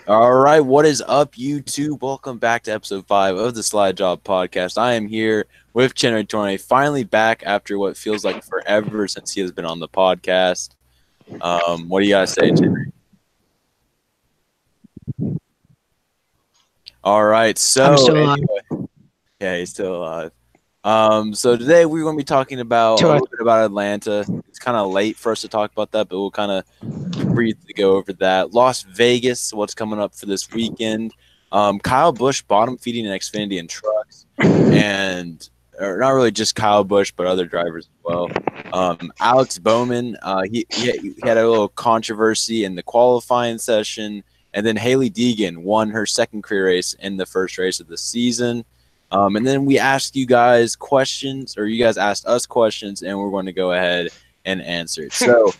All right, what is up, YouTube? Welcome back to episode 5 of the Slide Job Podcast. I am here with Chenry Tornay, finally back after what feels like forever since he has been on the podcast. What do you guys say, Chenry? All right, so I'm still alive. anyway, yeah, he's still alive. So today we're going to be talking about a little bit about Atlanta. It's kind of late for us to talk about that, but we'll kind of briefly go over that. Las Vegas, what's coming up for this weekend. Kyle Busch bottom feeding an Xfinity in trucks, and or not really just Kyle Busch, but other drivers as well. Alex Bowman, he had a little controversy in the qualifying session, and then Haley Deegan won her second career race in the first race of the season. And then we asked you guys questions, or you guys asked us questions, and we're going to go ahead and answer it. So,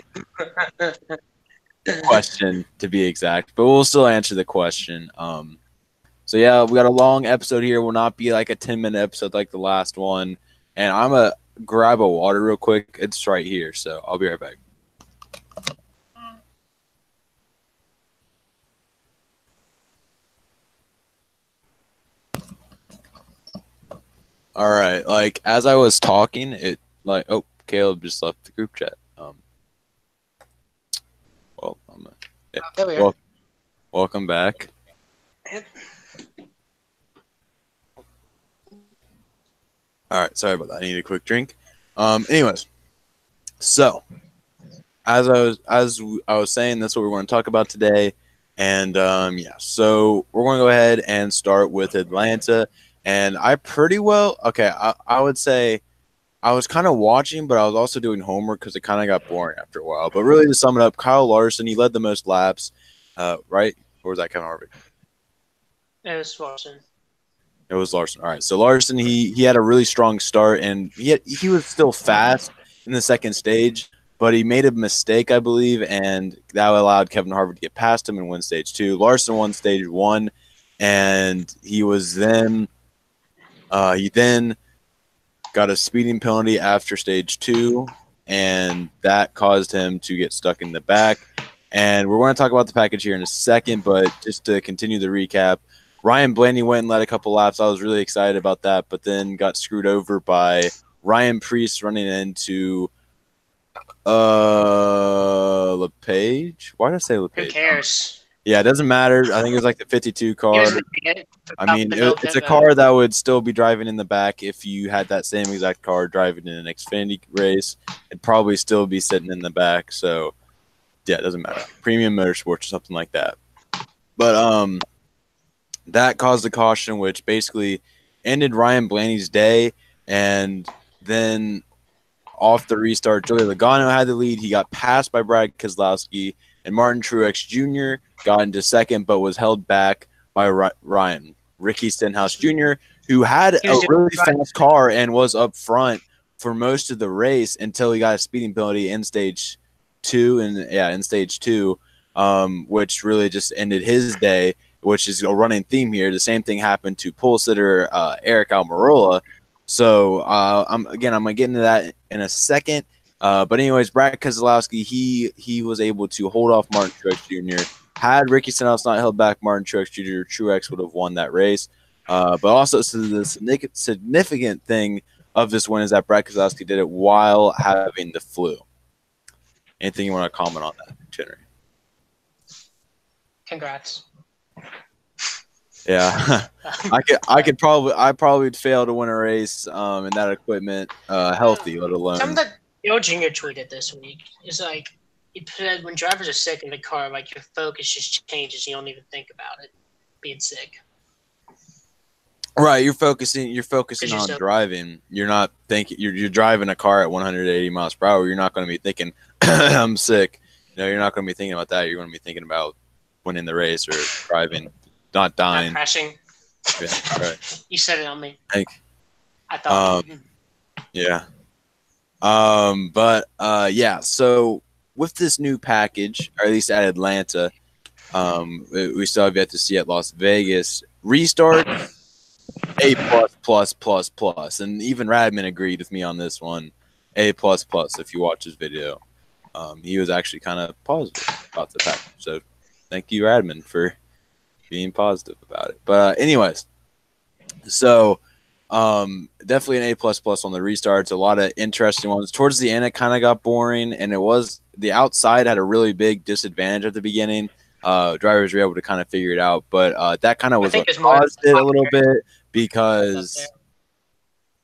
question to be exact, but we'll still answer the question. So yeah, we got a long episode here. Will not be like a 10-minute episode like the last one. And I'm gonna grab a water real quick. It's right here, so I'll be right back. All right, like as I was talking, it like Caleb just left the group chat. Well, welcome back. All right, sorry about that. I need a quick drink. Anyways, so as I was saying, that's what we're going to talk about today, and yeah. So we're going to go ahead and start with Atlanta, and I would say I was kind of watching, but I was also doing homework because it kind of got boring after a while. But really, to sum it up, Kyle Larson, he led the most laps, right? Or was that Kevin Harvick? It was Larson. It was Larson. All right. So Larson, he had a really strong start, and he was still fast in the second stage, but he made a mistake, I believe, and that allowed Kevin Harvick to get past him and win stage 2. Larson won stage 1, and he then got a speeding penalty after stage 2, and that caused him to get stuck in the back. And we're going to talk about the package here in a second, but just to continue the recap, Ryan Blaney went and led a couple laps. I was really excited about that, but then got screwed over by Ryan Preece running into LePage. Why did I say LePage? Who cares? Yeah, it doesn't matter. I think it was like the 52 car. I mean, it's a car that would still be driving in the back if you had that same exact car driving in an Xfinity race. It'd probably still be sitting in the back. So, yeah, it doesn't matter. Premium Motorsports or something like that. But that caused a caution, which basically ended Ryan Blaney's day. And then off the restart, Joey Logano had the lead. He got passed by Brad Keselowski, and Martin Truex Jr. got into second, but was held back by Ryan. Ricky Stenhouse Jr., who had a really fast car and was up front for most of the race until he got a speeding penalty in stage 2, which really just ended his day, which is a running theme here. The same thing happened to pole sitter Eric Almirola. So I'm gonna get into that in a second. But anyways, Brad Keselowski, he was able to hold off Martin Truex Jr. Had Ricky Stenhouse not held back Martin Truex Jr., Truex would have won that race. But also, so the significant thing of this win is that Brad Keselowski did it while having the flu. Anything you want to comment on that, Jenner? Congrats. Yeah, I probably would fail to win a race in that equipment healthy, let alone. Something that Dale Jr. tweeted this week is like, he said when drivers are sick in the car, like your focus just changes. You don't even think about it being sick. Right, you're focusing on driving. You're not thinking. You're driving a car at 180 miles per hour. You're not going to be thinking, "I'm sick." You're not going to be thinking about that. You're going to be thinking about winning the race or driving. Not dying. Not crashing. Yeah, right. You said it on me. I thought. Yeah. Yeah. So with this new package, or at least at Atlanta, we still have yet to see at Las Vegas restart. A plus, and even Radman agreed with me on this one. A plus. If you watch his video, he was actually kind of positive about the package. So thank you, Radman, for being positive about it. But anyways, so definitely an A++ on the restarts. A lot of interesting ones. Towards the end, it kind of got boring, and it was the outside had a really big disadvantage at the beginning. Drivers were able to kind of figure it out, but that kind of was what caused it a little bit because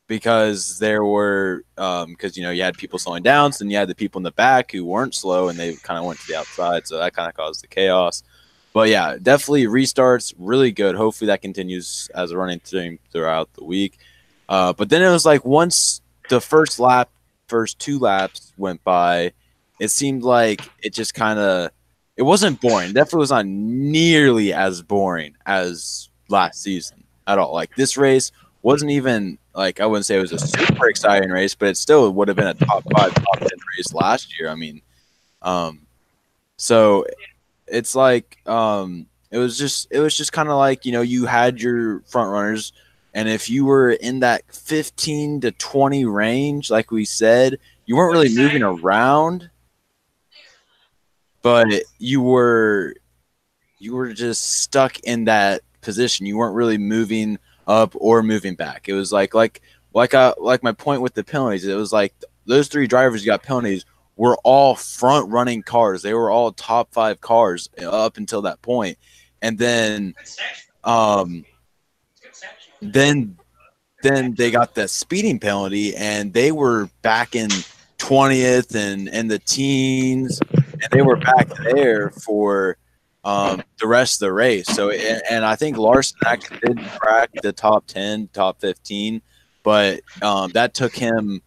there were because you had people slowing down, so then you had the people in the back who weren't slow, and they kind of went to the outside, so that kind of caused the chaos. But yeah, definitely restarts, really good. Hopefully that continues as a running theme throughout the week. But then it was like once the first 2 laps went by, it seemed like it just kind of it wasn't boring. Definitely was not nearly as boring as last season at all. Like this race wasn't even like I wouldn't say it was a super exciting race, but it still would have been a top 5, top 10 race last year. I mean, so it's like it was just kind of like you had your front runners, and if you were in that 15 to 20 range, like we said, you weren't really moving around, but you were just stuck in that position. You weren't really moving up or moving back. It was like my point with the penalties. It was like those 3 drivers who got penalties were all front running cars. They were all top 5 cars up until that point. And then then they got the speeding penalty, and they were back in 20th and the teens, and they were back there for the rest of the race. So, and I think Larson actually did crack the top 10, top 15, but that took him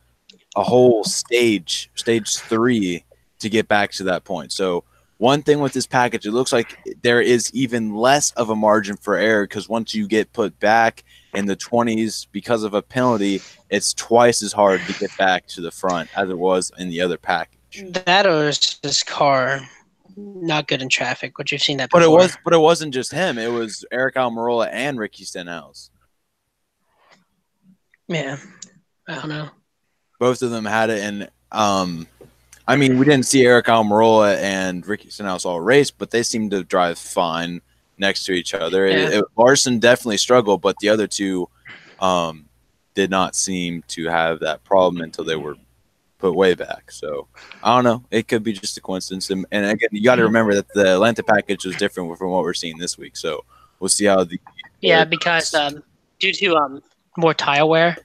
a whole stage 3 to get back to that point. So one thing with this package, it looks like there is even less of a margin for error, because once you get put back in the 20s because of a penalty, it's twice as hard to get back to the front as it was in the other package. That or is this car not good in traffic, which you've seen that before. But it wasn't just him. It was Eric Almirola and Ricky Stenhouse. Yeah, I don't know. Both of them had it, and I mean, we didn't see Eric Almirola and Ricky Stenhouse all race, but they seemed to drive fine next to each other. Yeah. Larson definitely struggled, but the other two did not seem to have that problem until they were put way back. So I don't know. It could be just a coincidence. And again, you got to remember that the Atlanta package was different from what we're seeing this week. So we'll see how the because due to more tire wear,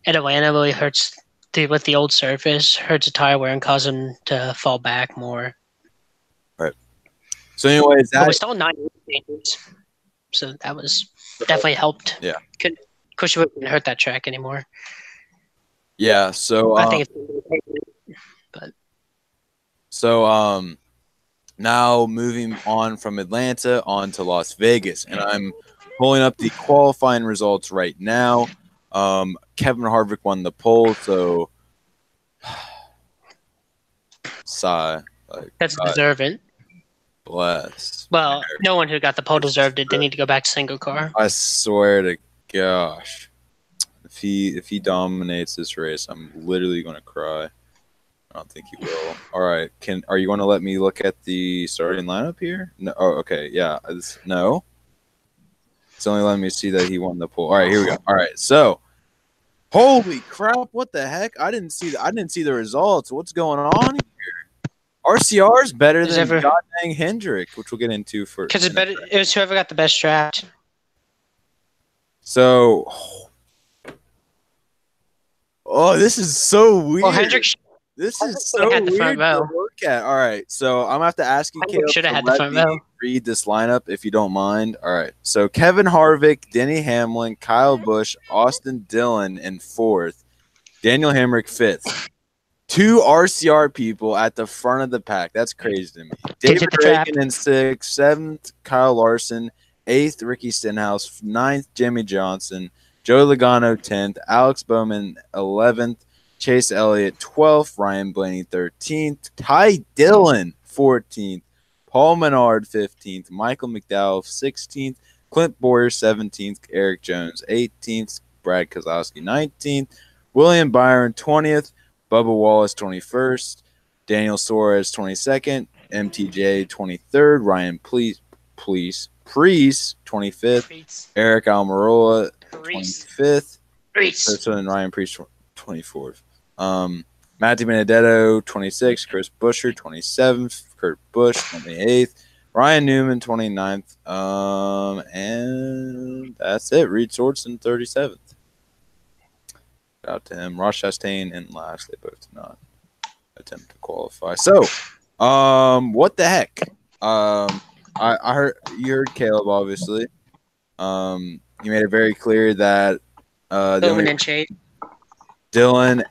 in Atlanta really hurts with the old surface, hurts the tire wear and causes them to fall back more. Right. So anyways, but we still 9 changes, so that was definitely helped. Yeah. Of course, you wouldn't hurt that track anymore. Yeah. So I think it's but so now moving on from Atlanta on to Las Vegas, and I'm pulling up the qualifying results right now. Kevin Harvick won the pole, so sigh. That's deserving. Bless. Well, no one who got the pole deserved it. They need to go back to single car. I swear to gosh, if he dominates this race, I'm literally going to cry. I don't think he will. All right, are you going to let me look at the starting lineup here? No. Oh, okay. Yeah. No. It's only letting me see that he won the pole. All right, here we go. All right, so holy crap! What the heck? I didn't see the results. What's going on here? RCR is better than goddamn Hendrick, which we'll get into for because it's better. It was whoever got the best draft. So, this is so weird. Well, Hendrick. This is so weird to look at. All right, so I'm gonna have to ask you, Caleb, to let me read this lineup if you don't mind. All right, so Kevin Harvick, Denny Hamlin, Kyle Busch, Austin Dillon in 4th, Daniel Hemrick 5th. 2 RCR people at the front of the pack. That's crazy to me. David Reagan in 6th, 7th, Kyle Larson, 8th, Ricky Stenhouse, 9th, Jimmy Johnson, Joe Logano 10th, Alex Bowman 11th, Chase Elliott 12th, Ryan Blaney 13th, Ty Dillon 14th, Paul Menard 15th, Michael McDowell 16th, Clint Boyer 17th, Eric Jones 18th, Brad Keselowski 19th, William Byron 20th, Bubba Wallace 21st, Daniel Suarez 22nd, MTJ 23rd, Ryan Priest 25th. Eric Almirola 25th. And Ryan Priest 24th. Matthew Benedetto 26th. Chris Buescher 27th. Kurt Busch 28th. Ryan Newman 29th. And that's it. Reed Swordston 37th. Shout out to him. Ross Chastain in last. They both did not attempt to qualify. So, what the heck? I heard you heard Caleb, obviously. He made it very clear that Dylan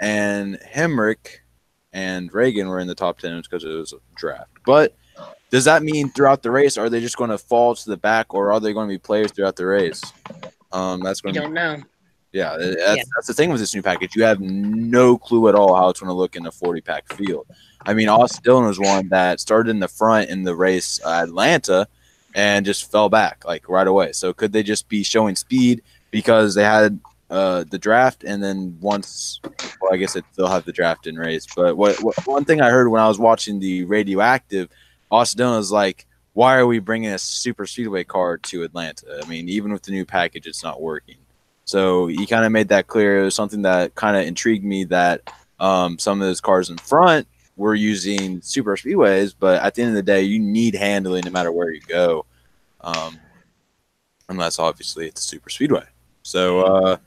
and Hemrick and Reagan were in the top 10 because it was a draft. But does that mean throughout the race, are they just going to fall to the back, or are they going to be players throughout the race? That's going. Don't know. Yeah, that's the thing with this new package. You have no clue at all how it's going to look in a 40-pack field. I mean, Austin Dillon was one that started in the front in the race at Atlanta and just fell back like right away. So could they just be showing speed because they had the draft, and then once, well, I guess they'll have the draft in race. But one thing I heard when I was watching the Radioactive, Austin Dillon was like, why are we bringing a super speedway car to Atlanta? I mean, even with the new package, it's not working. So he kind of made that clear. It was something that kind of intrigued me that some of those cars in front were using super speedways, but at the end of the day, you need handling no matter where you go, unless obviously it's a super speedway. So,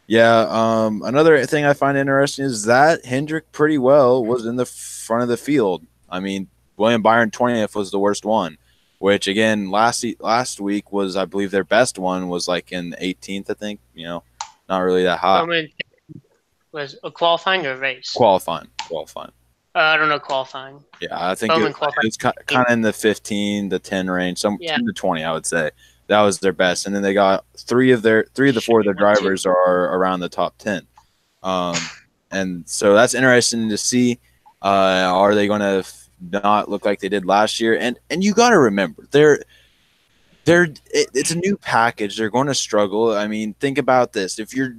another thing I find interesting is that Hendrick pretty well was in the front of the field. I mean, William Byron 20th was the worst one, which again last week was, I believe, their best one was like in 18th, I think. You know, not really that high. Was a qualifying or a race? Qualifying. I don't know qualifying. Yeah, I think it's kind of in the 15 to 10 range, 10 to 20, I would say. That was their best, and then they got three of the four of their drivers are around the top 10, and so that's interesting to see. Are they going to not look like they did last year? And you got to remember, it's a new package. They're going to struggle. I mean, think about this: if you're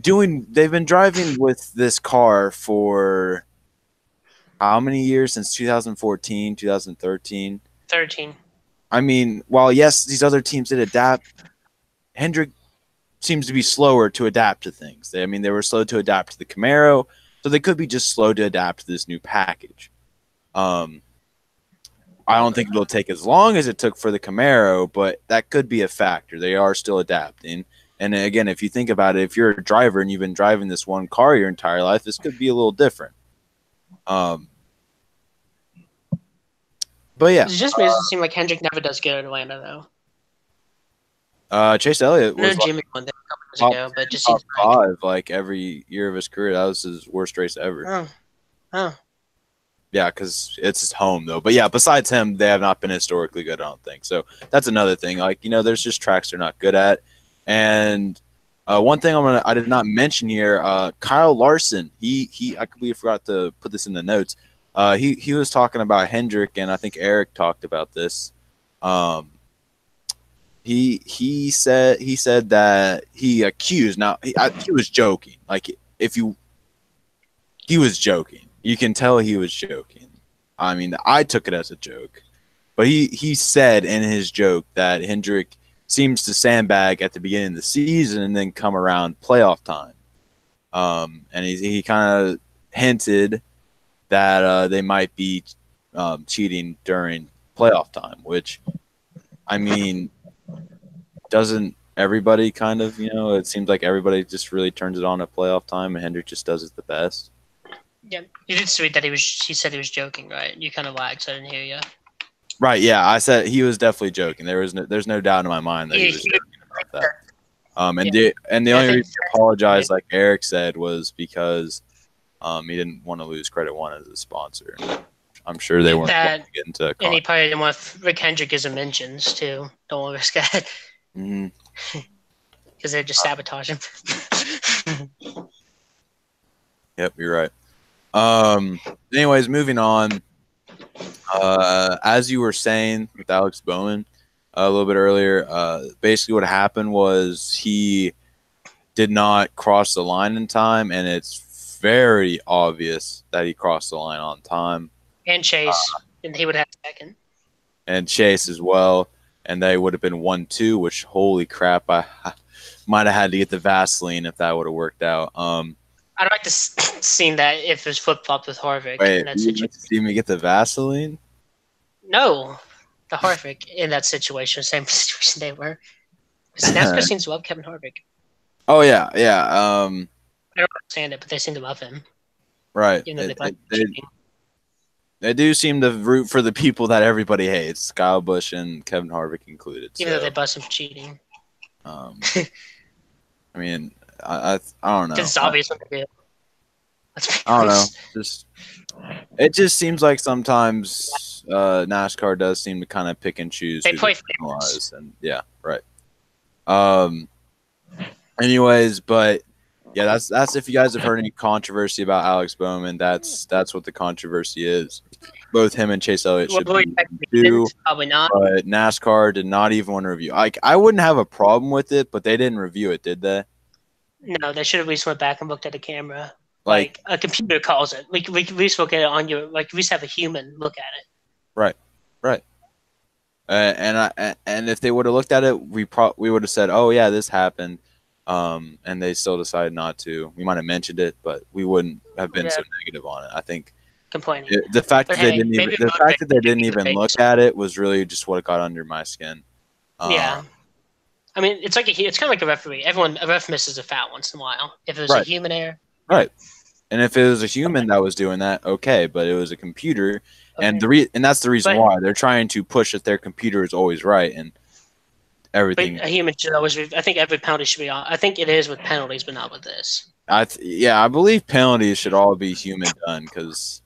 they've been driving with this car for how many years? Since 2014, 2013. 13. I mean, while yes, these other teams did adapt, Hendrick seems to be slower to adapt to things. They were slow to adapt to the Camaro, so they could be just slow to adapt to this new package. I don't think it'll take as long as it took for the Camaro, but that could be a factor. They are still adapting. And again, if you think about it, if you're a driver and you've been driving this one car your entire life, this could be a little different. But yeah, it just makes it seem like Hendrick never does good at Atlanta, though. Chase Elliott was Jimmy won that a couple years ago, but just top 5 like every year of his career. That was his worst race ever. Oh. Yeah, because it's his home though. But yeah, besides him, they have not been historically good, I don't think. So that's another thing. Like, there's just tracks they're not good at. And one thing I did not mention here, Kyle Larson. I completely forgot to put this in the notes. He was talking about Hendrick, and I think Eric talked about this. He said that he accused. Now he was joking. Like he was joking. You can tell he was joking. I mean, I took it as a joke, but he said in his joke that Hendrick seems to sandbag at the beginning of the season and then come around playoff time. And he kind of hinted that they might be cheating during playoff time, which, I mean, doesn't everybody kind of, it seems like everybody just really turns it on at playoff time, and Hendrick just does it the best. Yeah, you did tweet that he said he was joking, right? You kind of lagged, so I didn't hear you. Right, yeah, I said he was definitely joking. There's no doubt in my mind that he was joking about that. And the only reason he apologized, like Eric said, was because he didn't want to lose Credit One as a sponsor. I'm sure they weren't going to get into a and he probably didn't want Rick Hendrick as a mentions, too. Don't want to risk that. Because they're just sabotaging. Yep, you're right. Anyways, moving on. As you were saying with Alex Bowman a little bit earlier, basically what happened was he did not cross the line in time, and it's very obvious that he crossed the line on time. And Chase, and he would have second. and Chase as well, and they would have been 1-2. Which holy crap, I might have had to get the Vaseline if that would have worked out. I'd like to see that if it was flip flopped with Harvick Wait, in that you situation. like to see me get the Vaseline? No, the Harvick in that situation, same situation they were. Because NASCAR seems to love Kevin Harvick. Oh yeah. I don't understand it, but they seem to love him. Right. Even though They do seem to root for the people that everybody hates, Kyle Busch and Kevin Harvick included. Even though they bust him for cheating. I mean, I don't know. Because it's obvious what they do. I don't know. It just seems like sometimes NASCAR does seem to kind of pick and choose. They play favorites. And yeah, right. Anyways, but yeah, that's if you guys have heard any controversy about Alex Bowman, that's what the controversy is. Both him and Chase Elliott should do, probably not. but NASCAR did not even want to review. I wouldn't have a problem with it, but they didn't review it, did they? No, they should have at least went back and looked at the camera. Like a computer calls it. We at least look at it on your at least have a human look at it. Right. And if they would have looked at it, we would have said, "Oh yeah, this happened," and they still decided not to. We might have mentioned it, but we wouldn't have been so negative on it. I think complaining. The fact that they didn't even look at it was really just what got under my skin. Yeah. I mean, it's kind of like a referee. A ref misses a foul once in a while. If it was a human error, right? And if it was a human that was doing that, okay. But it was a computer, and that's the reason why they're trying to push that their computer is always right and everything. But a human should always. I think every penalty should be on. I think it is with penalties, but not with this. I believe penalties should all be human done because.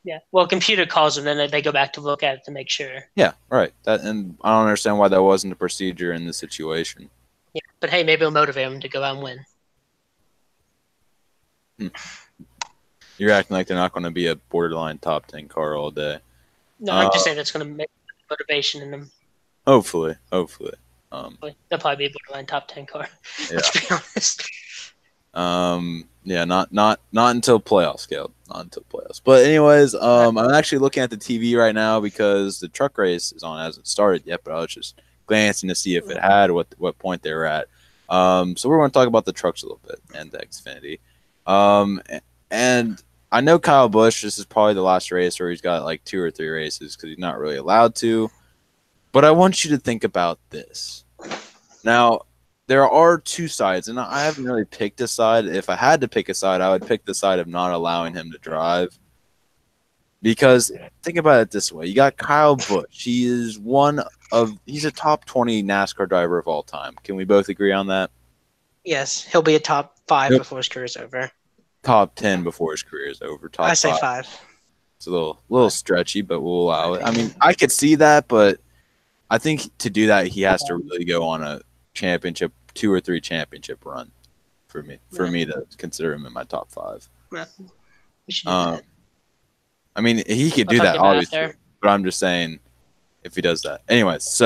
Yeah. Well, computer calls them, then they go back to look at it to make sure. Yeah. Right. And I don't understand why that wasn't a procedure in this situation. Yeah, but hey, maybe it'll motivate them to go out and win. You're acting like they're not going to be a borderline top 10 car all day. No, I'm just saying that's going to make motivation in them. Hopefully. They'll probably be a borderline top 10 car. Yeah. Let's be honest. Yeah, not until playoffs, Caleb. Not until playoffs. But anyways, I'm actually looking at the TV right now because the truck race is on. It hasn't started yet, but I was just glancing to see if it had what point they were at. So we're going to talk about the trucks a little bit and the Xfinity. And I know Kyle Busch, this is probably the last race where he's got like 2 or 3 races because he's not really allowed to. But I want you to think about this. Now, there are 2 sides, and I haven't really picked a side. If I had to pick a side, I would pick the side of not allowing him to drive. Because think about it this way. You got Kyle Busch. He's a top 20 NASCAR driver of all time. Can we both agree on that? Yes, he'll be a top 5 before his career's over. Top 10 before his career is over. I say 5. It's a little stretchy, but we'll allow it. I mean, I could see that, but I think to do that, he has to really go on a championship, 2 or 3 championship run for me to consider him in my top 5. Yeah. We should do that. I mean, he could do that, obviously, but I'm just saying if he does that. Anyways,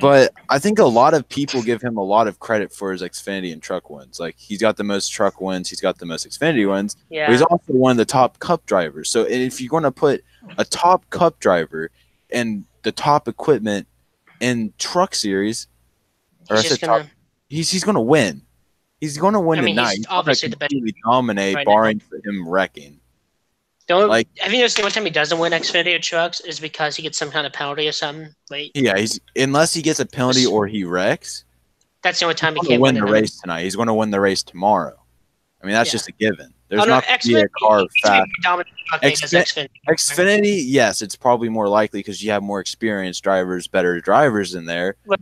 but I think a lot of people give him a lot of credit for his Xfinity and truck wins. Like, he's got the most truck wins. He's got the most Xfinity wins. Yeah. But he's also one of the top Cup drivers. So if you're going to put a top Cup driver and the top equipment in truck series, he's going to win. He's going to win tonight. He's obviously the best. Dominate, right, barring him wrecking. Have you noticed the only time he doesn't win Xfinity or trucks is because he gets some kind of penalty or something late? Yeah, unless he gets a penalty or he wrecks. That's the only time he can't win the race tonight. He's going to win the race tomorrow. I mean, that's just a given. There's not going to be a car fast. Xfinity, yes, it's probably more likely because you have more experienced drivers, better drivers in there. But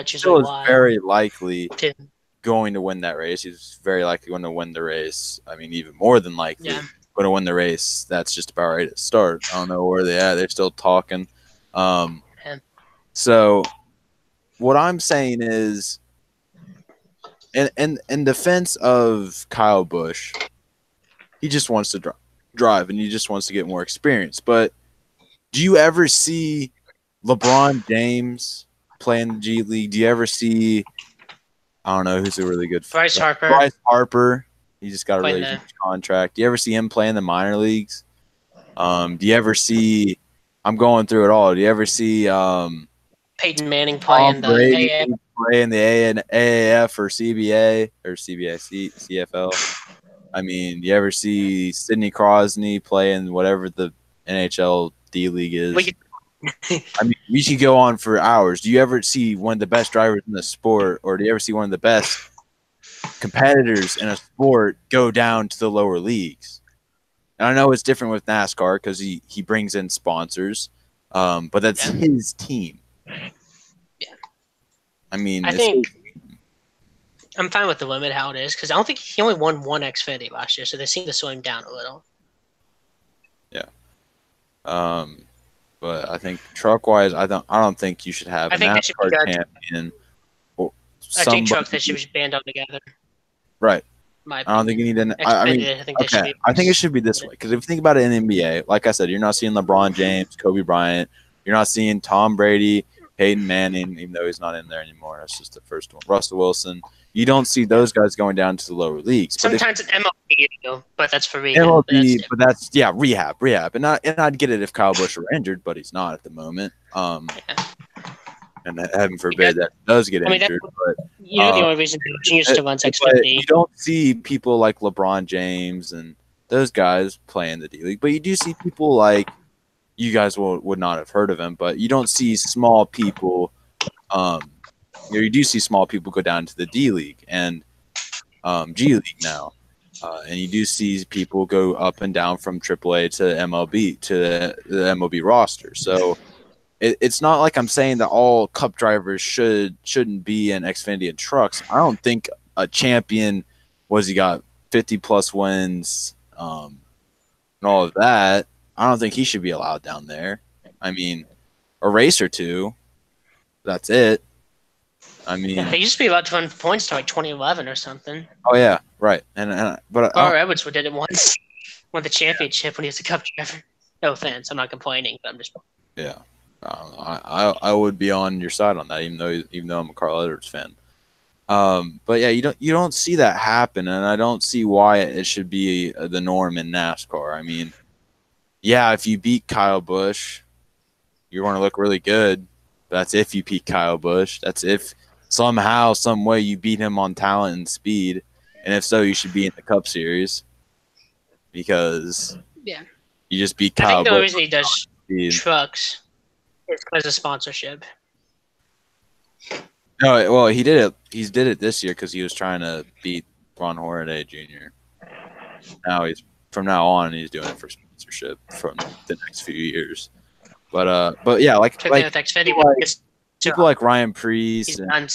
still is very likely going to win that race. He's very likely going to win the race. I mean, even more than likely. Yeah. Going to win the race. That's just about ready to start. I don't know where they at. They're still talking. So what I'm saying is, in defense of Kyle Busch, he just wants to drive and he just wants to get more experience. But do you ever see LeBron James play in the G League? Do you ever see, I don't know who's a really good Bryce Harper? Bryce Harper. He just got a really huge contract. Do you ever see him play in the minor leagues? Do you ever see I'm going through it all. Do you ever see Peyton Manning Tom playing the Brady AAF? playing the AAF or CBA or CFL? I mean, you ever see Sidney Crosby playing whatever the NHL D League is? I mean, we should go on for hours. Do you ever see one of the best drivers in the sport, or do you ever see one of the best competitors in a sport go down to the lower leagues? And I know it's different with NASCAR because he brings in sponsors, but that's his team. Yeah. I mean, I think I'm fine with the limit how it is because I don't think he only won one Xfinity last year, so they seem to slow him down a little. Yeah. But I think truck wise, I don't think you should have a NASCAR champion. I think truck that should be band altogether. Right. I don't think you need an. I mean, okay. I think it should be this way because if you think about it in NBA, like I said, you're not seeing LeBron James, Kobe Bryant. You're not seeing Tom Brady, Peyton Manning, even though he's not in there anymore. That's just the first one. Russell Wilson. You don't see those guys going down to the lower leagues. Sometimes it's MLB, but that's for rehab. MLB, but that's rehab. And I'd get it if Kyle Busch were injured, but he's not at the moment. And heaven forbid that does get injured. But the only reason he still runs Xfinity. You don't see people like LeBron James and those guys playing the D League, but you do see people like you guys would not have heard of him, but you don't see small people. You do see small people go down to the D League and G League now, and you do see people go up and down from AAA to MLB to the MLB roster. So it's not like I'm saying that all Cup drivers shouldn't be in Xfinity and trucks. I don't think a champion he got 50 plus wins and all of that. I don't think he should be allowed down there. I mean, a race or two. That's it. I mean, he used to be allowed to run points to like 2011 or something. Oh yeah, right. But Carl Edwards did it once, won the championship when he was a Cup driver. No offense, I'm not complaining, but I'm just. Yeah, I would be on your side on that, even though I'm a Carl Edwards fan. But yeah, you don't see that happen, and I don't see why it should be the norm in NASCAR. I mean, yeah, if you beat Kyle Busch, you're going to look really good. That's if you beat Kyle Busch. That's if somehow, some way you beat him on talent and speed. And if so, you should be in the Cup Series because you just beat Kyle. I think the reason he does trucks is because of sponsorship. No, well, he did it. He did it this year because he was trying to beat Ron Hornaday Jr. From now on, he's doing it for sponsorship from the next few years. But yeah, like people like Ryan Preece and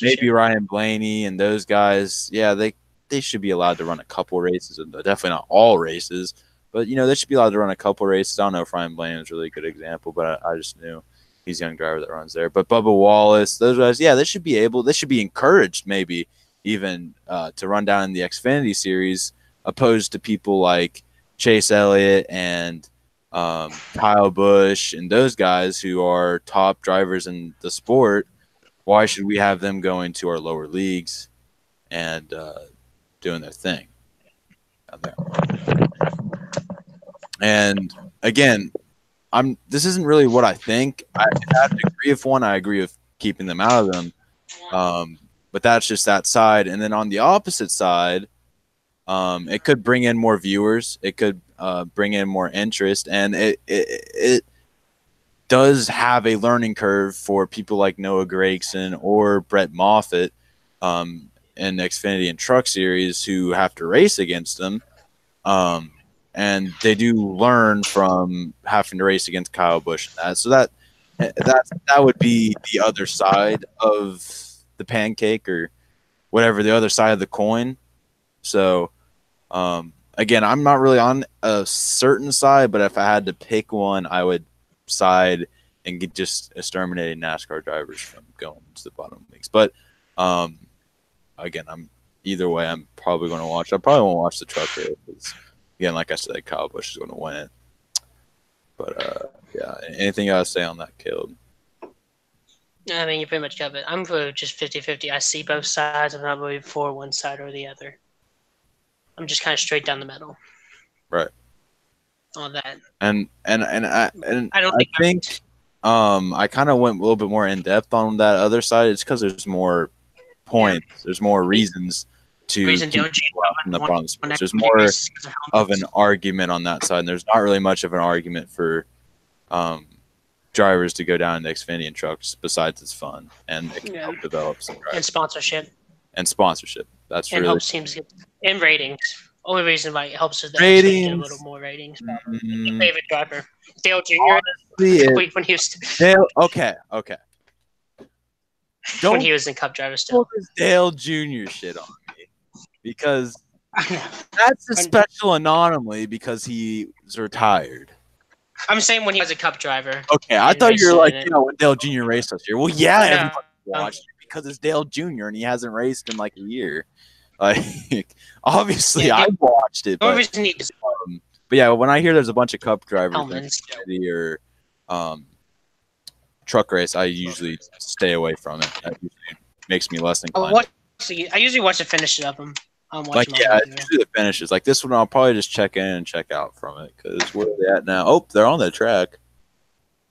maybe Ryan Blaney and those guys, yeah, they should be allowed to run a couple races. Definitely not all races, but they should be allowed to run a couple races. I don't know if Ryan Blaney is a really good example, but I just knew he's a young driver that runs there. But Bubba Wallace, those guys, yeah, they should be encouraged maybe even to run down in the Xfinity Series, opposed to people like Chase Elliott and Kyle Busch and those guys who are top drivers in the sport. Why should we have them going to our lower leagues and doing their thing out there? And again, this isn't really what I think. I have to agree with one. I agree with keeping them out of them. But that's just that side. And then on the opposite side, it could bring in more viewers. It could bring in more interest, and it does have a learning curve for people like Noah Gragson or Brett Moffitt in Xfinity and Truck Series who have to race against them. And they do learn from having to race against Kyle Busch and that. So that would be the other side of the pancake or whatever, the other side of the coin. So again, I'm not really on a certain side, but if I had to pick one, I would side and get just exterminating NASCAR drivers from going to the bottom leagues. But again, either way, I'm probably going to watch. I probably won't watch the truck race. Again, like I said, Kyle Busch is going to win it. But yeah, anything you got to say on that, Caleb? I mean, you pretty much covered it. I'm for just 50-50. I see both sides. I'm not really for one side or the other. I'm just kind of straight down the middle. Right. all that. And I think I kind of went a little bit more in depth on that other side. It's because there's more points, there's more reasons to keep people out from the bottom sports. There's more of an argument on that side, and there's not really much of an argument for drivers to go down into Xfinity and trucks. Besides, it's fun and it can help develop some drivers. And sponsorship. That's and really helps teams get in ratings. Only reason why it helps is that ratings. Get a little more ratings. Favorite driver, Dale Jr. When he was Dale. Okay. When he was in Cup driver still. Pull this Dale Jr. shit on me because that's a special anomaly because he's retired. I'm saying when he was a Cup driver. Okay, I thought you were like, when Dale Jr. raced us here. Well, yeah, everybody watched it because it's Dale Jr. and he hasn't raced in like a year. Like, obviously, I watched it, but yeah, when I hear there's a bunch of Cup drivers or truck race, I usually stay away from it. That usually makes me less inclined. I usually watch the finishes of them. Usually the finishes. Like this one, I'll probably just check in and check out from it because where are they at now? Oh, they're on the track.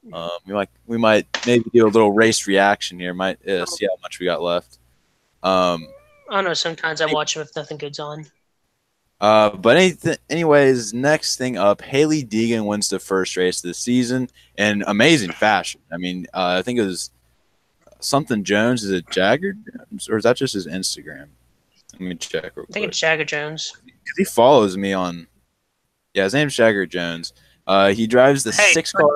We might maybe do a little race reaction here. Might see how much we got left. I don't know. Sometimes I watch them if nothing good's on. But anyways, next thing up, Haley Deegan wins the first race of the season in amazing fashion. I mean, I think it was something Jones. Is it Jagger Jones, or is that just his Instagram? Let me check real quick. I think it's Jagger Jones. He follows me on. Yeah, his name's Jagger Jones. He drives the 6 car,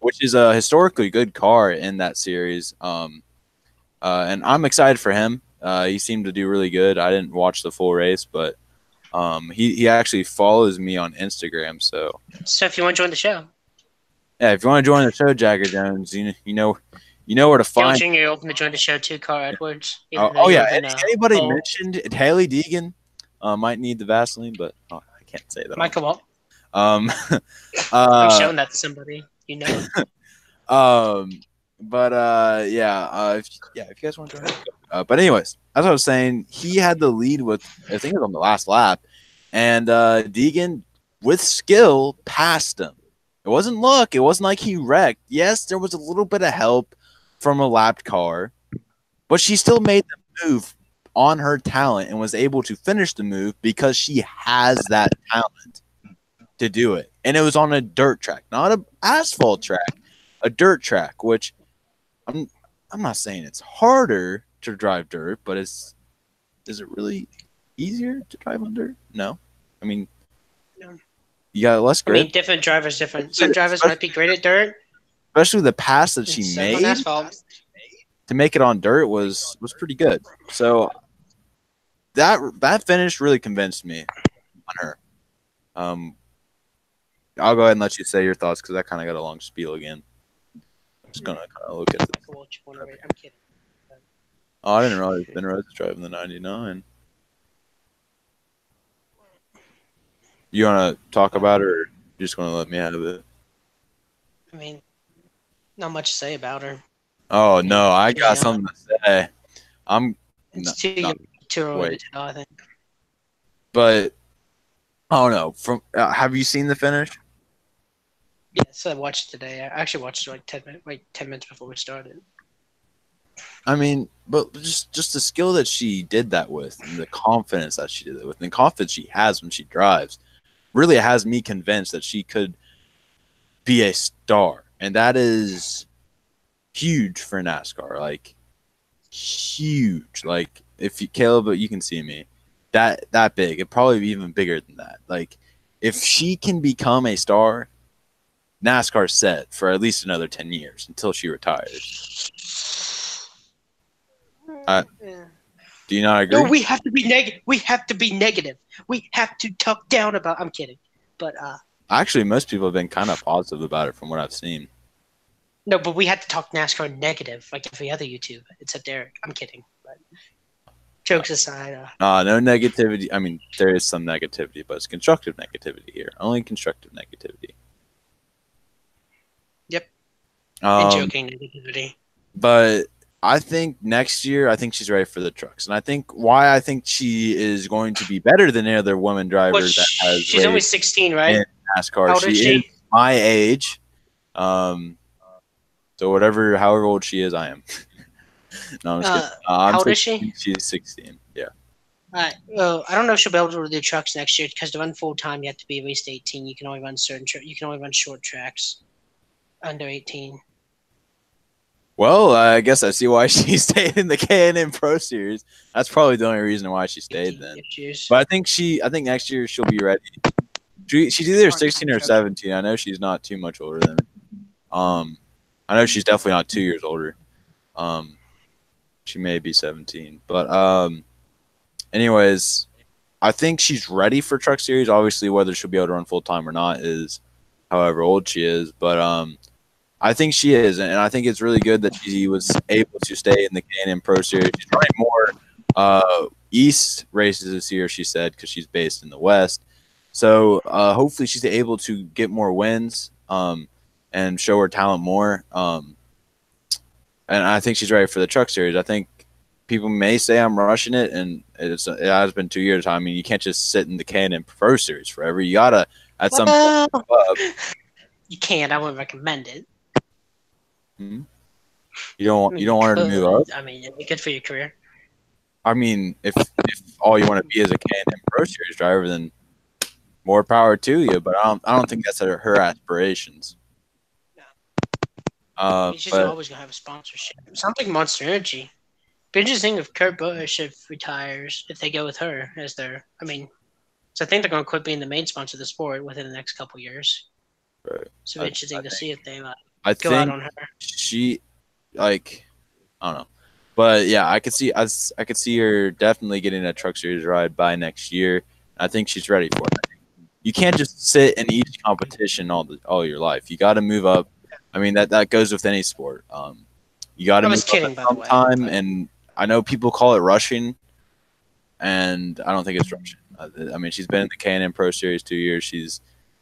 which is a historically good car in that series. And I'm excited for him. He seemed to do really good. I didn't watch the full race, but he actually follows me on Instagram. So if you want to join the show, if you want to join the show, Jagger Jones, you know where to find. Jr. You're open to join the show too, Carl Edwards. Anybody mentioned Haley Deegan might need the Vaseline, but I can't say that. Might come up. I'm showing that to somebody, you know. If you guys want to join. But anyways, as I was saying, he had the lead with, I think it was on the last lap, and Deegan, with skill, passed him. It wasn't luck. It wasn't like he wrecked. Yes, there was a little bit of help from a lapped car, but she still made the move on her talent and was able to finish the move because she has that talent to do it. And it was on a dirt track, not an asphalt track, a dirt track, which I'm not saying it's harder to drive dirt, but is it really easier to drive on dirt? No. I mean, you got less grip. I mean, different drivers, different. Some drivers might be great at dirt. Especially the pass that she made to make it on dirt was pretty good. So that finish really convinced me on her. I'll go ahead and let you say your thoughts because I kind of got a long spiel again. I'm just gonna kind of look at this. I'm kidding. Oh, I didn't realize Ben Rhodes is driving the 99. You want to talk about it, or you just going to let me out of it? I mean, not much to say about her. Oh, no, I got something to say. It's too early to tell, I think. But, I don't know. Have you seen the finish? Yes, I watched it today. I actually watched it like 10 minutes before we started. I mean, but just the skill that she did that with, and the confidence that she did it with, and the confidence she has when she drives, really has me convinced that she could be a star, and that is huge for NASCAR. Like huge. Like Caleb, you can see me that big. It probably be even bigger than that. Like if she can become a star, NASCAR's set for at least another 10 years until she retires. Do you not agree? No, we have to be negative. We have to be negative. We have to talk down about. I'm kidding, but actually, most people have been kind of positive about it from what I've seen. No, but we had to talk NASCAR negative like every other YouTube except Eric. I'm kidding, but jokes aside. No negativity. I mean, there is some negativity, but it's constructive negativity here. Only constructive negativity. Yep. And joking negativity. But I think next year, I think she's ready for the trucks, and I think why I think she is going to be better than any other woman Well, driver that has she's only raced 16, right? in NASCAR. How old is She is she? my age, um, so however old she is, I am. No, I'm just kidding. I'm How old is she? 16. She's 16. Yeah. Well, I don't know if she'll be able to do trucks next year because to run full time, you have to be at least 18. You can only run you can only run short tracks under 18. Well, I guess I see why she stayed in the K&N Pro Series. That's probably the only reason why she stayed 18 then. issues. But I think next year she'll be ready. She's either 16 or 17. I know she's not too much older than me. I know she's definitely not 2 years older. Um, she may be 17, but anyways, I think she's ready for Truck Series. Obviously, whether she'll be able to run full time or not is however old she is. But I think she is, and I think it's really good that she was able to stay in the K&N Pro Series. She's running more East races this year, she said, because she's based in the West. So hopefully she's able to get more wins and show her talent more. And I think she's ready for the Truck Series. I think people may say I'm rushing it, and it has been 2 years. I mean, you can't just sit in the K&N Pro Series forever. You gotta at some point move up. You can't. I wouldn't recommend it. Hmm? You don't want her to move up. I mean, it'd be good for your career. I mean, if all you want to be is a K&N Pro Series driver, then more power to you. But I don't think that's her aspirations. She's But always gonna have a sponsorship. Sounds like Monster Energy. Be interesting if Kurt Busch retires if they go with her as their. I mean, so I think they're gonna quit being the main sponsor of the sport within the next couple years. right. So it'll be interesting to see if they I go out think on her. she like I don't know. But yeah, I could see her definitely getting a Truck Series ride by next year. I think she's ready for it. You can't just sit in each competition all your life. You got to move up. I mean that goes with any sport. You got to I move was up kidding, at by the some way. time, and I know people call it rushing, and I don't think it's rushing. I mean, she's been in the K&N Pro Series 2 years. She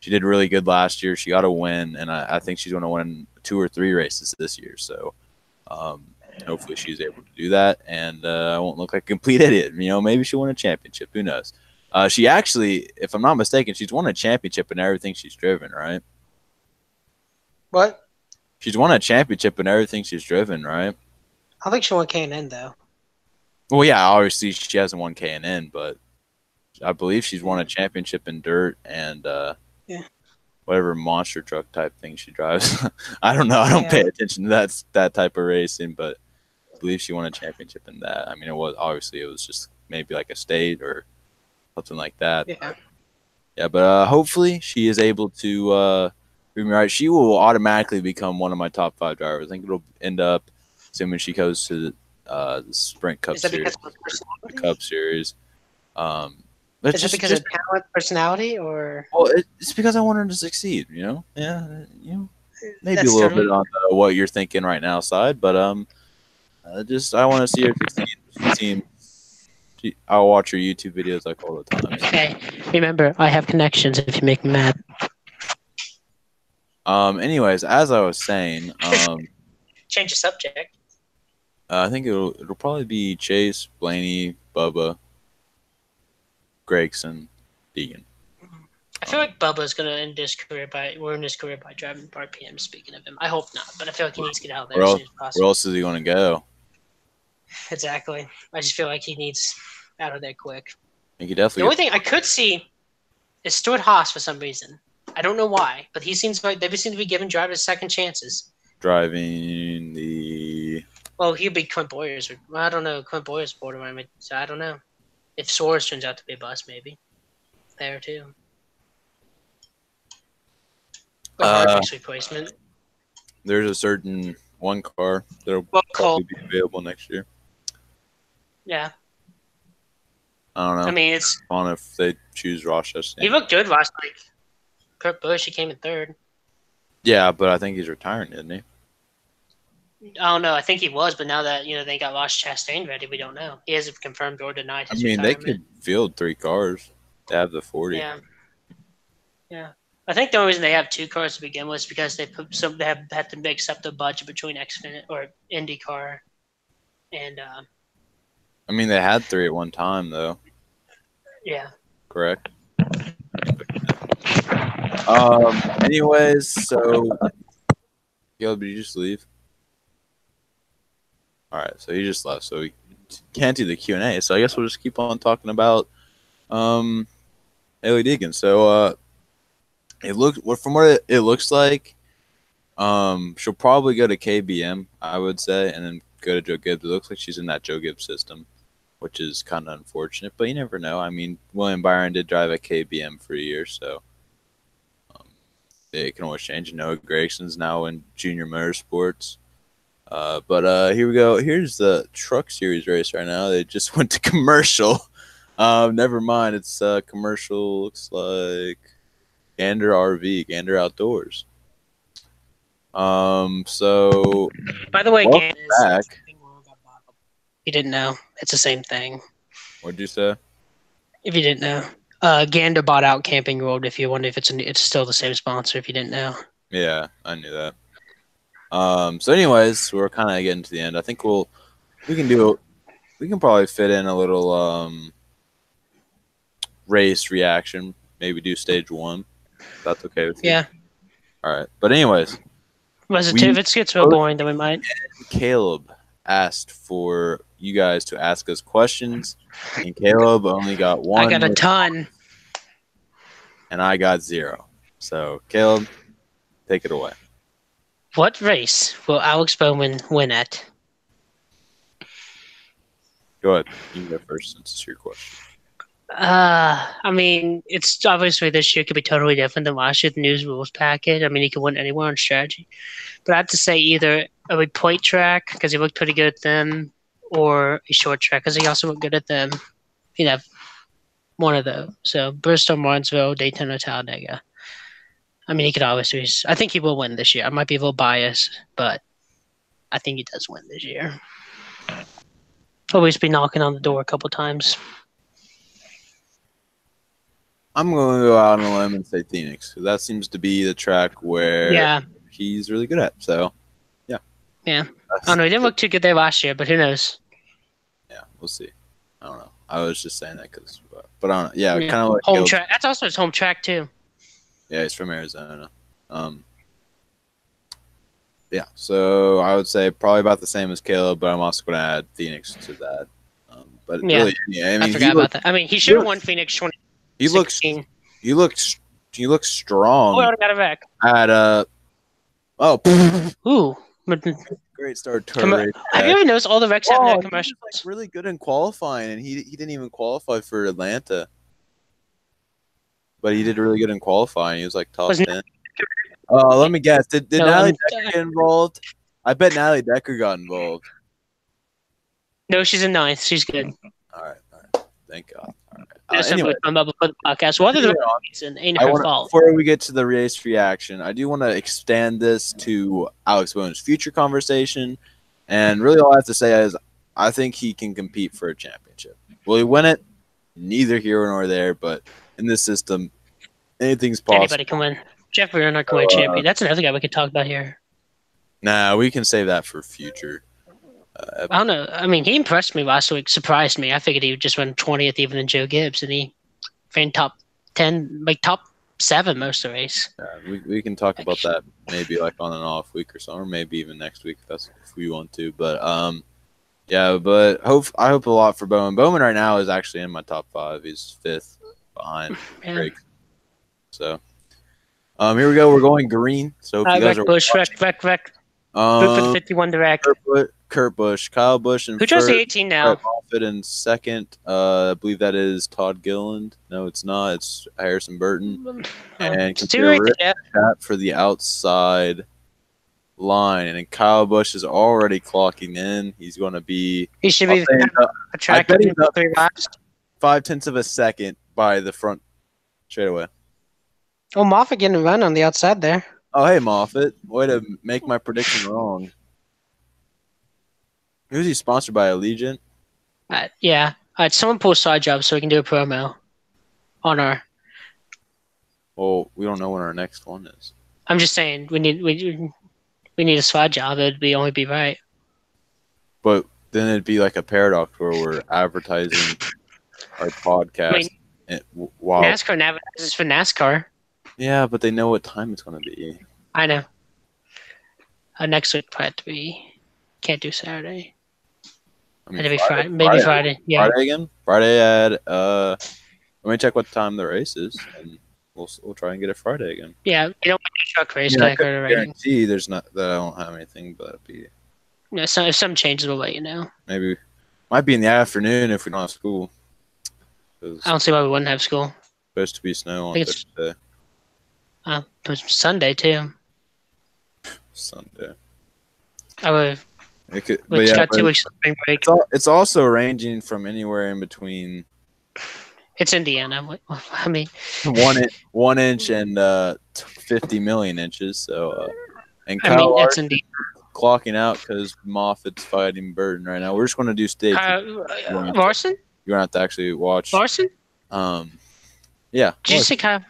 did really good last year. She got a win, and I think she's going to win 2 or 3 races this year. So um, hopefully she's able to do that, and I won't look like a complete idiot. You know, maybe she'll win a championship. Who knows? She actually, if I'm not mistaken, she's won a championship in everything she's driven, right? What? She's won a championship in everything she's driven, right? I think she won K&N though. Well, yeah, obviously she hasn't won K&N, but I believe she's won a championship in dirt and Yeah. whatever monster truck type thing she drives. I don't know. I don't pay attention to that type of racing, but I believe she won a championship in that. I mean, it was just maybe like a state or something like that. Yeah. Yeah, but hopefully she is able to prove me right. She will automatically become one of my top 5 drivers. I think it'll end up assuming she goes to the Sprint Cup Is that Series, because of the personality? Cup Series. Is it because of talent, personality, or? Well, it's because I want her to succeed. You know, yeah, you know, maybe That's a little totally. bit on what you're thinking right now side, but just I want to see her succeed. She seems. I'll watch her YouTube videos like all the time. Okay. Remember, I have connections. If you make me mad. Anyways, as I was saying, Change the subject. I think it'll probably be Chase, Blaney, Bubba, Gregson, Deegan. I feel like Bubba's gonna end his career by driving RPM. Speaking of him, I hope not, but I feel like he needs to get out of there as soon as Where possible. else is he going to go? Exactly. I just feel like he needs out of there quick. He could definitely. The only thing I could see is Stuart Haas for some reason. I don't know why, but he seems like they seem to be giving drivers second chances. Driving the. Well, he'd be Quint Boyers. Well, I don't know. Quint Boyers borderline, so I don't know. If Soares turns out to be a bust, maybe there too. Or Harvick's replacement. There's a certain one car that'll probably be available next year. Yeah. I don't know. I mean, it's on if they choose Ross Chastain. He looked good last week. Kurt Busch, he came in third. Yeah, but I think he's retiring, isn't he? I don't know. I think he was, but now that they got Ross Chastain ready, we don't know. He hasn't confirmed or denied his retirement. They could field 3 cars. They have the 40. Yeah. I think the only reason they have 2 cars to begin with is because they have had to mix up the budget between Xfinity or IndyCar And I mean, they had 3 at one time, though. yeah. Correct. Anyways, so Caleb, did you just leave? All right, so he just left, so we can't do the Q&A. So I guess we'll just keep on talking about Haley Deegan. So from what it looks like, she'll probably go to KBM, I would say, and then go to Joe Gibbs. It looks like she's in that Joe Gibbs system, which is kind of unfortunate, but you never know. I mean, William Byron did drive at KBM for a year, so it can always change. Noah Gregson's now in Junior Motorsports. But here we go. Here's the Truck Series race right now. They just went to commercial. Never mind. It's commercial. Looks like Gander RV, Gander Outdoors. So by the way, welcome back. You didn't know, it's the same thing. What'd you say? If you didn't know, Gander bought out Camping World. If you wonder if it's still the same sponsor. If you didn't know. Yeah, I knew that. So anyways, we're kind of getting to the end. I think we can probably fit in a little race reaction. Maybe do stage 1. If that's okay with you. Yeah. All right. But anyways, if it gets real boring, then we might. Caleb asked for you guys to ask us questions, and Caleb only got 1. I got a ton. And I got 0. So, Caleb, take it away. What race will Alex Bowman win at? Go ahead. You can go first since it's your question. I mean, it's obviously this year could be totally different than last year. The news rules package. I mean, he could win anywhere on strategy. But I have to say either a point track because he looked pretty good at them, or a short track because he also looked good at them. He'd have one of those. So Bristol, Martinsville, Daytona, Talladega. I mean, he could obviously. I think he will win this year. I might be a little biased, but I think he does win this year. Always be knocking on the door a couple times. I'm going to go out on a limb and say Phoenix. That seems to be the track where he's really good at. So, yeah. Yeah. I don't know. He didn't look too good there last year, but who knows? Yeah, we'll see. I don't know. I was just saying that because, but I don't know. Yeah, kind of like home track. That's also his home track too. Yeah, he's from Arizona. Yeah, so I would say probably about the same as Caleb, but I'm also going to add Phoenix to that. But really, I mean, I forgot about that. I mean, he should have won Phoenix 20. He looks strong. Oh, I already got it back. At ooh, great start to a race. Have you ever noticed all the wrecks having commercials? He was really good in qualifying, and he didn't even qualify for Atlanta, but he did really good in qualifying. He was like top 10. Let me guess. Did Natalie Decker get involved? I bet Natalie Decker got involved. No, she's in 9th. She's good. All right. Thank God. All right. Anyway, I'm up before the podcast. What are the reasons? Ain't her fault. Before we get to the race reaction, I do want to extend this to Alex Bowman's future conversation, and really all I have to say is I think he can compete for a championship. Will he win it? Neither here nor there, but in this system, anything's possible. Anybody can win. Jeff Brenner can win a champion. That's another guy we could talk about here. Nah, we can save that for future. I don't know. I mean, he impressed me last week. Surprised me. I figured he would just run 20th even in Joe Gibbs, and he ran top 10, like top 7 most of the race. Yeah, we can talk about that maybe like on an off week or something, or maybe even next week if we want to. But yeah. But I hope a lot for Bowman. Bowman right now is actually in my top 5. He's 5th behind Drake. So here we go. We're going green. So if you guys are Bush, wreck. Good for the 51 direct. Kurt Busch, Kyle Busch, and who drives the 18 now? Moffitt in 2nd. I believe that is Todd Gilliland. No, it's not. It's Harrison Burton. And for the outside line. And Kyle Busch is already clocking in. He's going to be. He should be attractive in 3 laps. 0.5 of a second by the front straightaway. Oh, Moffitt getting a run on the outside there. Oh, hey, Moffitt. Way to make my prediction wrong. Who's he sponsored by? Allegiant? Yeah. Someone pull a side job so we can do a promo on our. Well, we don't know when our next one is. I'm just saying we need a side job. It'd only be right. But then it'd be like a paradox where we're advertising our podcast while NASCAR advertises for NASCAR. Yeah, but they know what time it's going to be. I know. Next week probably have to be. Can't do Saturday. I mean, It'll be Friday. Maybe Friday. Yeah. Friday again. Friday at Let me check what time the race is, and we'll try and get it Friday again. Yeah, you don't want a truck race. I guarantee there's not that I don't have anything, but it'd be. No, so if some changes, we'll let you know. Maybe might be in the afternoon if we don't have school. I don't see why we wouldn't have school. Supposed to be snow on Thursday. It's Sunday too. Sunday. I would. It could, we just got 2 weeks of spring break. It's also ranging from anywhere in between. It's Indiana. I mean, 1 inch and 50 million inches. So, and I mean that's Indiana. Clocking out because Moffat's fighting Burton right now. We're just going to do stage. Larson? You're going to have to actually watch. Larson? Yeah. Did you say car?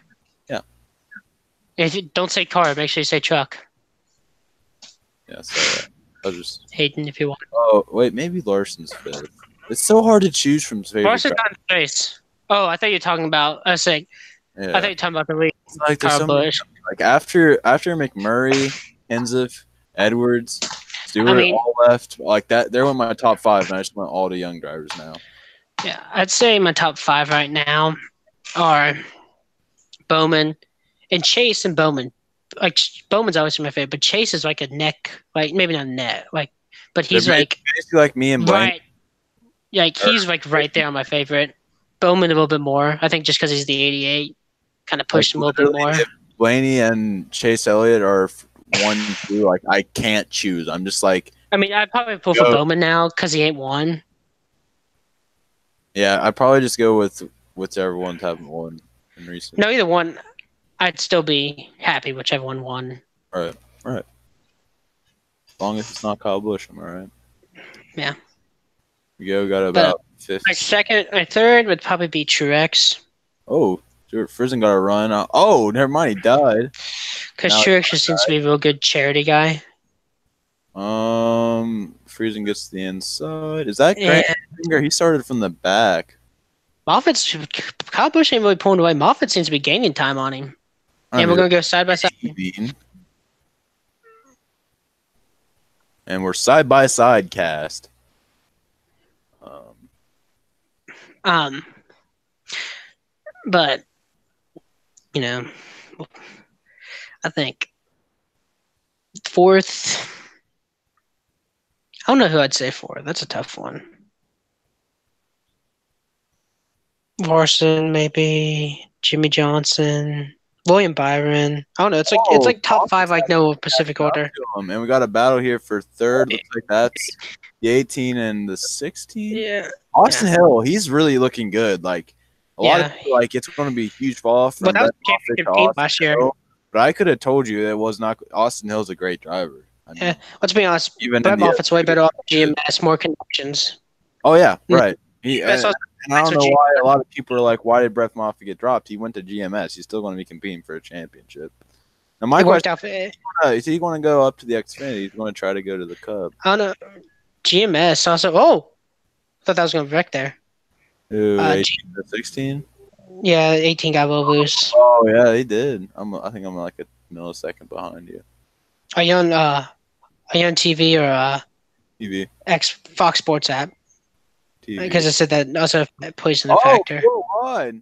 Yeah. If you don't say car, make sure you say truck. Yeah, sorry. I'll just Hayden, if you want. Oh, wait, maybe Larson's fifth. It's so hard to choose from favorite. Larson's on race. Oh, I thought you were talking about. I thought you were talking about the lead. Like there's so many, like after McMurray, Hensif, Edwards, Stewart, all left. Like that, they were my top 5, and I just went all to young drivers now. Yeah, I'd say my top 5 right now are Bowman and Chase and Bowman. Like Bowman's always my favorite, but Chase is like a neck, like maybe not neck, like, but he's like basically like me and Blaine. Right, like he's like right there on my favorite. Bowman a little bit more, I think, just because he's the 88, kind of pushed him a little bit more. Blaney and Chase Elliott are 1, 2. Like I can't choose. I'm just like. I mean, I'd probably pull for Bowman now because he ain't won. Yeah, I'd probably just go with whichever ones haven't won in recent. No, either one. I'd still be happy whichever one won. Right. As long as it's not Kyle Busch, am I right? Yeah. Got about 50. My third would probably be Truex. Oh, Friesen got a run. Oh, never mind, he died. Because Truex just seems to be a real good charity guy. Friesen gets to the inside. Is that Grant Finger? He started from the back. Kyle Busch ain't really pulling away. Moffitt seems to be gaining time on him. And we're going to go side by side. And we're side by side cast. But, you know, I think fourth. I don't know who I'd say fourth. That's a tough one. Larson, maybe Jimmy Johnson, William Byron. I don't know. It's like top 5, like no Pacific order. And we got a battle here for third. Looks like that's the 18 and the 16. Yeah. Austin Hill, he's really looking good. Like a lot of people, like it's going to be a huge fall off. But that was championship team last year. But I could have told you it was not. Austin Hill's a great driver. I mean, let's be honest. Brett Moffitt's way better off GMS, more connections. Oh yeah, right. And I don't know why a lot of people are like, why did Brett Moffitt get dropped? He went to GMS. He's still going to be competing for a championship. Now, my question is he going to go up to the Xfinity? He's going to try to go to the Cup. I don't know. GMS also. Oh, I thought that was going to wreck there. 18 to 16? Yeah, 18 got a little loose. Oh, yeah, he did. I think I'm like a millisecond behind you. Are you on TV or TV? Fox Sports app? Because I said that also plays in the factor. I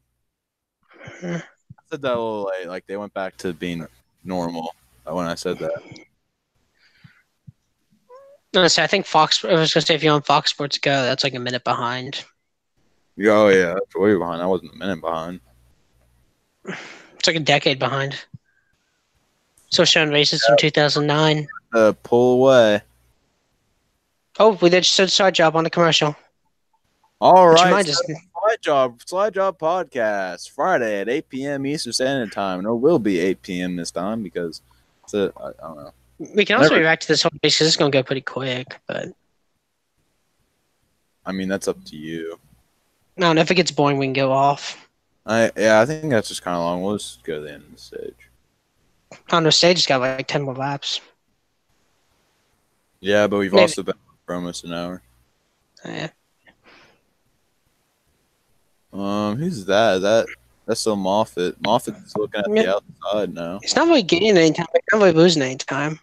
said that a little late. Like they went back to being normal when I said that. No, so I think Fox. I was gonna say if you're on Fox Sports Go, that's like a minute behind. Oh yeah, that's way behind. I wasn't a minute behind. It's like a decade behind. So showing races from 2009. Pull away. Oh, we did a side job on the commercial. All right, Slide Job Podcast, Friday at 8 p.m. Eastern Standard Time. And it will be 8 p.m. this time because I don't know. We can also react to this whole race because it's going to go pretty quick. But I mean, that's up to you. No, and if it gets boring, we can go off. I think that's just kind of long. We'll just go to the end of the stage. On the stage, it's got like 10 more laps. Yeah, but we've also been for almost an hour. Yeah. Who's that? That's still Moffitt. Moffitt's looking at the outside now. He's not really gaining any time. He's not really losing any time.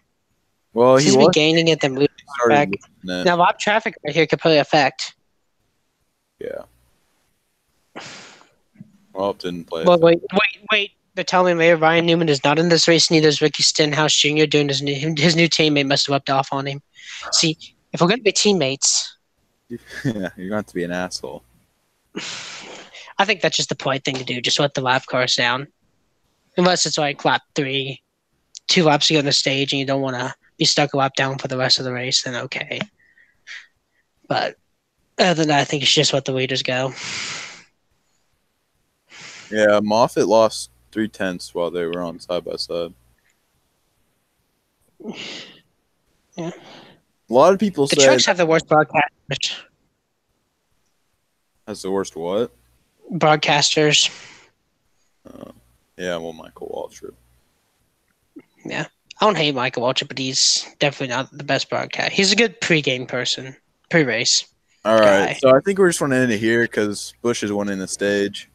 Well, he He's was gaining it, then moving back. Now, live traffic right here could play effect. Yeah. Well, it didn't play. Well, wait. They're telling me Ryan Newman is not in this race. Neither is Ricky Stenhouse Jr. Doing his new teammate must have rubbed off on him. See, if we're going to be teammates, yeah, you're going to have to be an asshole. I think that's just the polite thing to do. Just let the lap cars down, unless it's like lap 3, 2 laps to go on the stage, and you don't want to be stuck a lap down for the rest of the race. Then okay. But other than that, I think you should just let the leaders go. Yeah, Moffitt lost 0.3 while they were on side by side. Yeah. A lot of people say the trucks have the worst broadcasters. Has the worst what? Broadcasters. Yeah, well, Michael Waltrip. Yeah. I don't hate Michael Waltrip, but he's definitely not the best broadcast. He's a good pre-game person, pre-race. All right, so I think we're just going to end it here because Bush is winning the stage.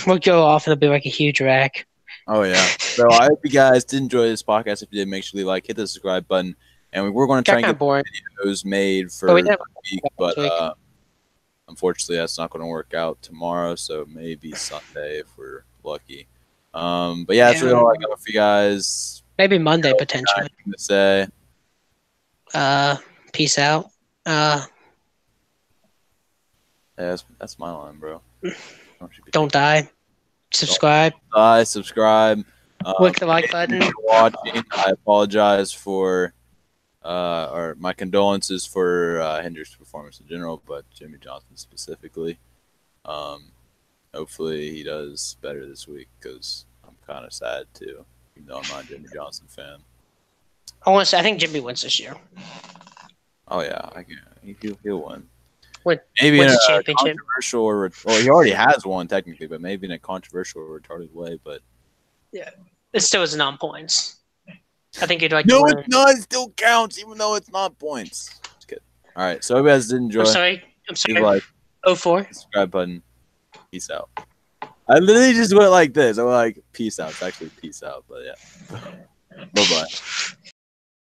We'll go off and it'll be like a huge wreck. Oh, yeah. So I hope you guys did enjoy this podcast. If you did, make sure you like, hit the subscribe button. And we're going to try and get videos made for a week, but unfortunately that's not going to work out tomorrow, so maybe Sunday if we're lucky. But yeah, that's really all I got for you guys. Maybe Monday, potentially. To say. Peace out. Yeah, that's my line, bro. Don't die. Subscribe. Don't die. Subscribe. Click the like button. Watching. I apologize for, or my condolences for Hendrick's performance in general, but Jimmy Johnson specifically. Hopefully he does better this week because I'm kind of sad too, even though I'm not a Jimmy Johnson fan. I think Jimmy wins this year. Oh yeah, he'll win. Maybe in a controversial well, he already has one technically, but maybe in a controversial or retarded way. But yeah, it still is non-points. I think you'd like. No, it's not. It still counts, even though it's not points. Just kidding. All right, so if you guys did enjoy. I'm sorry. Like, 04. Subscribe button. Peace out. I literally just went like this. I went like peace out. It's actually peace out, but yeah. Bye bye.